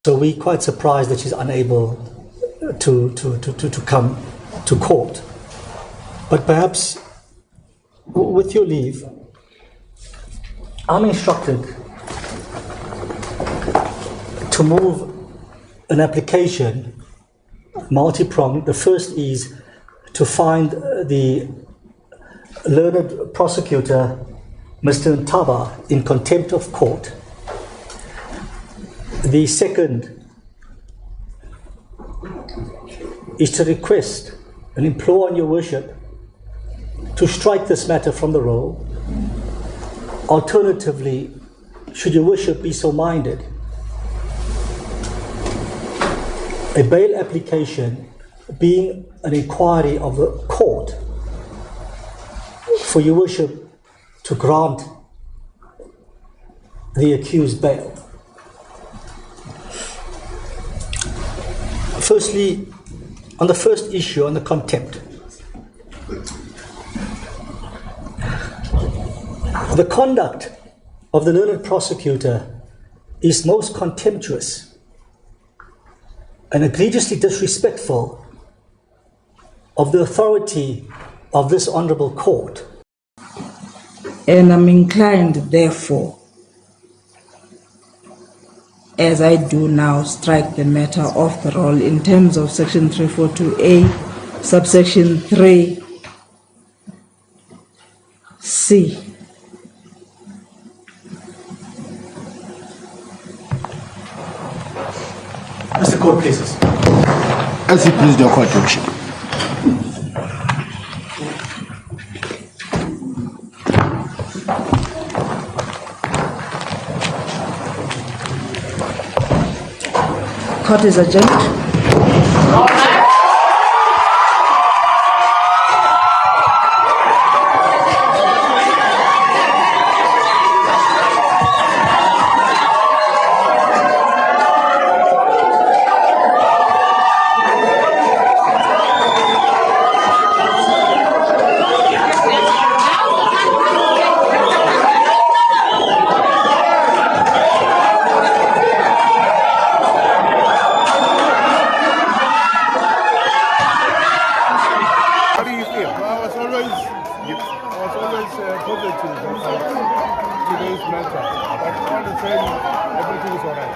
So we're quite surprised that she's unable to come to court. But perhaps, with your leave, I'm instructed to move an application, multi-pronged. The first is to find the learned prosecutor, Mr. Ntaba, in contempt of court. The second is to request and implore on your worship to strike this matter from the roll. Alternatively, should your worship be so minded, a bail application being an inquiry of the court for your worship to grant the accused bail. Firstly, on the first issue, on the contempt. The conduct of the learned prosecutor is most contemptuous and egregiously disrespectful of the authority of this honorable court. And I'm inclined, therefore, as I do now, strike the matter off the roll in terms of Section 342A, subsection 3C. Mr. Court, please. As you please, your court, Worship. Court is adjourned. Today's matter, but all the same, everything is all right.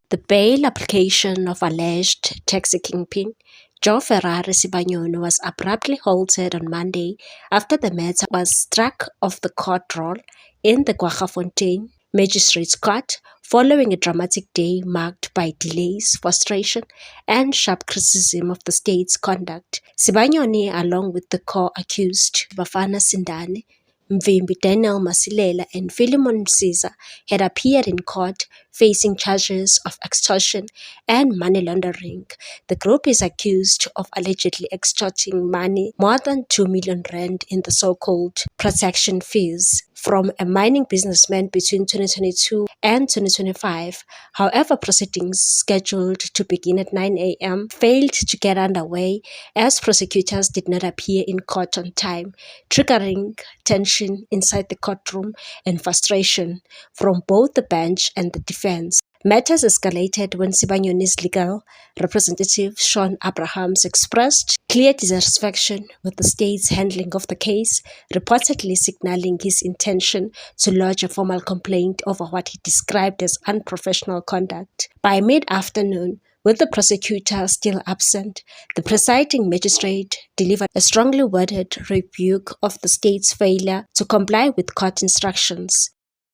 The bail application of alleged taxi kingpin Joe Ferrari Sibanyoni was abruptly halted on Monday after the matter was struck off the court roll in the Kwaggafontein Magistrates Court following a dramatic day marked by delays, frustration, and sharp criticism of the state's conduct. Sibanyoni, along with the co-accused Bafana Sindane, Mvimbi Daniel Masilela, and Philemon Msiza, had appeared in court facing charges of extortion and money laundering. The group is accused of allegedly extorting money, more than 2 million rand, in the so-called protection fees from a mining businessman between 2022 and 2025. However, proceedings scheduled to begin at 9 a.m. failed to get underway as prosecutors did not appear in court on time, triggering tension inside the courtroom and frustration from both the bench and the defense. Matters escalated when Sibanyoni's legal representative, Sean Abrahams, expressed clear dissatisfaction with the state's handling of the case, reportedly signaling his intention to lodge a formal complaint over what he described as unprofessional conduct. By mid-afternoon, with the prosecutor still absent, the presiding magistrate delivered a strongly worded rebuke of the state's failure to comply with court instructions.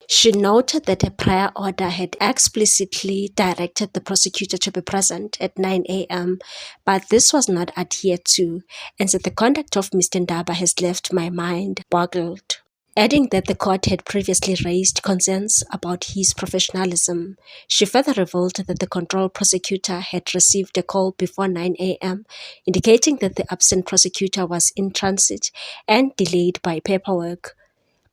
She noted that a prior order had explicitly directed the prosecutor to be present at 9 a.m., but this was not adhered to, and that the conduct of Mr. Ndaba has left my mind boggled, adding that the court had previously raised concerns about his professionalism. She further revealed that the control prosecutor had received a call before 9 a.m., indicating that the absent prosecutor was in transit and delayed by paperwork.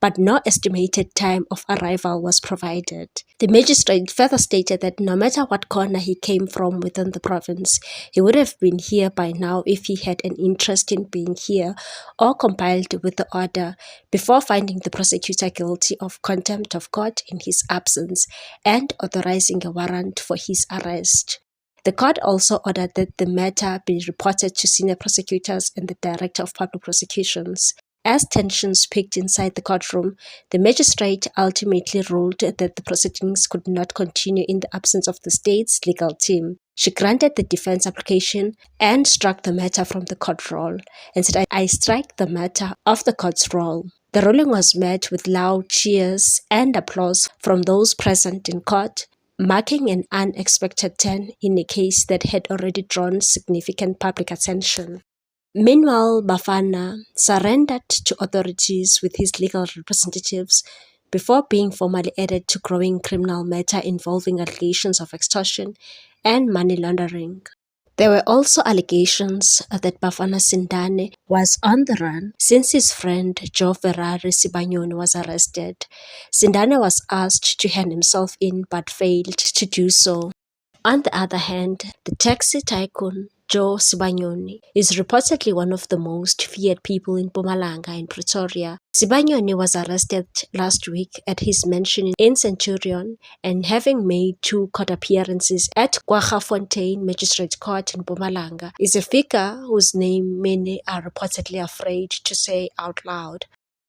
but no estimated time of arrival was provided. The magistrate further stated that no matter what corner he came from within the province, he would have been here by now if he had an interest in being here or complied with the order, before finding the prosecutor guilty of contempt of court in his absence and authorizing a warrant for his arrest. The court also ordered that the matter be reported to senior prosecutors and the Director of Public Prosecutions. As tensions peaked inside the courtroom, the magistrate ultimately ruled that the proceedings could not continue in the absence of the state's legal team. She granted the defense application and struck the matter from the court roll and said, "I strike the matter off the court's roll." The ruling was met with loud cheers and applause from those present in court, marking an unexpected turn in a case that had already drawn significant public attention. Meanwhile, Bafana surrendered to authorities with his legal representatives before being formally added to growing criminal matter involving allegations of extortion and money laundering. There were also allegations that Bafana Sindane was on the run since his friend Joe Ferrari Sibanyoni was arrested. Sindane was asked to hand himself in but failed to do so. On the other hand, the taxi tycoon Joe Sibanyoni is reportedly one of the most feared people in Mpumalanga and Pretoria. Sibanyoni was arrested last week at his mansion in Centurion, and having made 2 court appearances at Kwaggafontein Magistrate Court in Mpumalanga, is a figure whose name many are reportedly afraid to say out loud.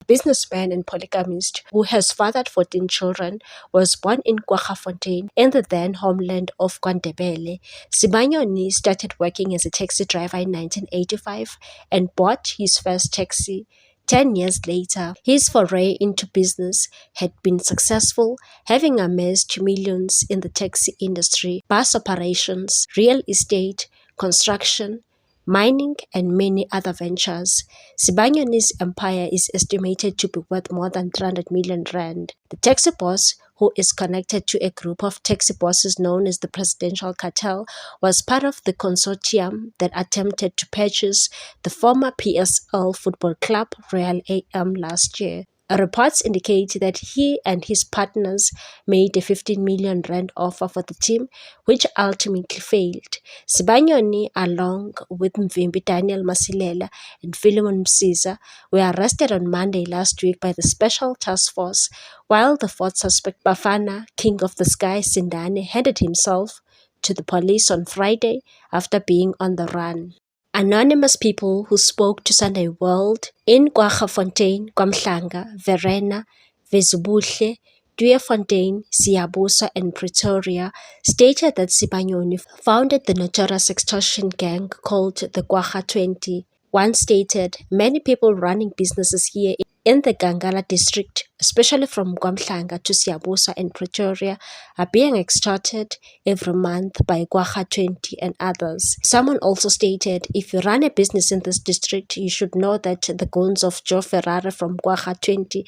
Businessman and polygamist who has fathered 14 children, was born in Kwaggafontein in the then homeland of KwaNdebele. Sibanyoni started working as a taxi driver in 1985 and bought his first taxi 10 years later. His foray into business had been successful, having amassed millions in the taxi industry, bus operations, real estate, construction, mining, and many other ventures. Sibanyoni's empire is estimated to be worth more than 300 million rand. The taxi boss, who is connected to a group of taxi bosses known as the Presidential Cartel, was part of the consortium that attempted to purchase the former PSL football club Royal AM last year. Reports indicate that he and his partners made a 15 million rand offer for the team, which ultimately failed. Sibanyoni, along with Mvimbi Daniel Masilela and Philemon Msiza, were arrested on Monday last week by the Special Task Force, while the 4th suspect, Bafana, King of the Sky Sindane, handed himself to the police on Friday after being on the run. Anonymous people who spoke to Sunday World in Kwaggafontein, KwaMhlanga, Verena, Vezubuhle, Tweefontein, Siyabusa, and Pretoria stated that Sibanyoni founded the notorious extortion gang called the Kwagga 20. One stated, "Many people running businesses here in the Gangala district, especially from KwaMhlanga to Siyabusa and Pretoria, are being extorted every month by Kwagga 20 and others." Someone also stated, "If you run a business in this district, you should know that the goons of Joe Ferrari from Kwagga 20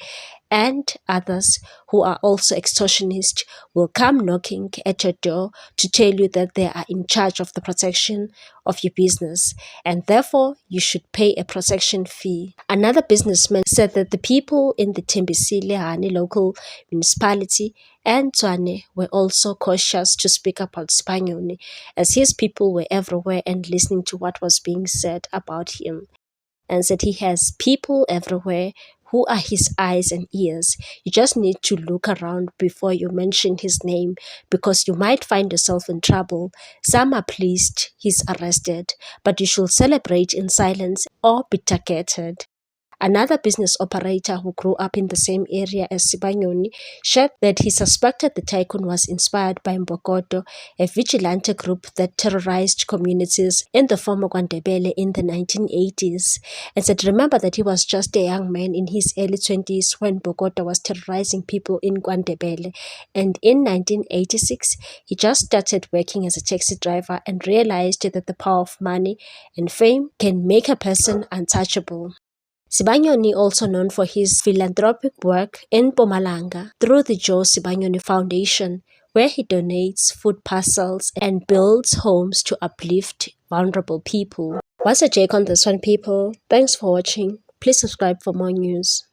and others who are also extortionists will come knocking at your door to tell you that they are in charge of the protection of your business, and therefore you should pay a protection fee." Another businessman said that the people in the Tembisile local municipality and Tshwane were also cautious to speak about Sibanyoni, as his people were everywhere and listening to what was being said about him, and said he has people everywhere who are his eyes and ears. You just need to look around before you mention his name, because you might find yourself in trouble. Some are pleased he's arrested, but you should celebrate in silence or be targeted. Another business operator who grew up in the same area as Sibanyoni shared that he suspected the tycoon was inspired by Mbokodo, a vigilante group that terrorized communities in the former KwaNdebele in the 1980s, and said, "Remember that he was just a young man in his early 20s when Mbokodo was terrorizing people in KwaNdebele, and in 1986 he just started working as a taxi driver and realized that the power of money and fame can make a person untouchable." Sibanyoni, also known for his philanthropic work in Mpumalanga through the Joe Sibanyoni Foundation, where he donates food parcels and builds homes to uplift vulnerable people. What's your take on this one, people? Thanks for watching. Please subscribe for more news.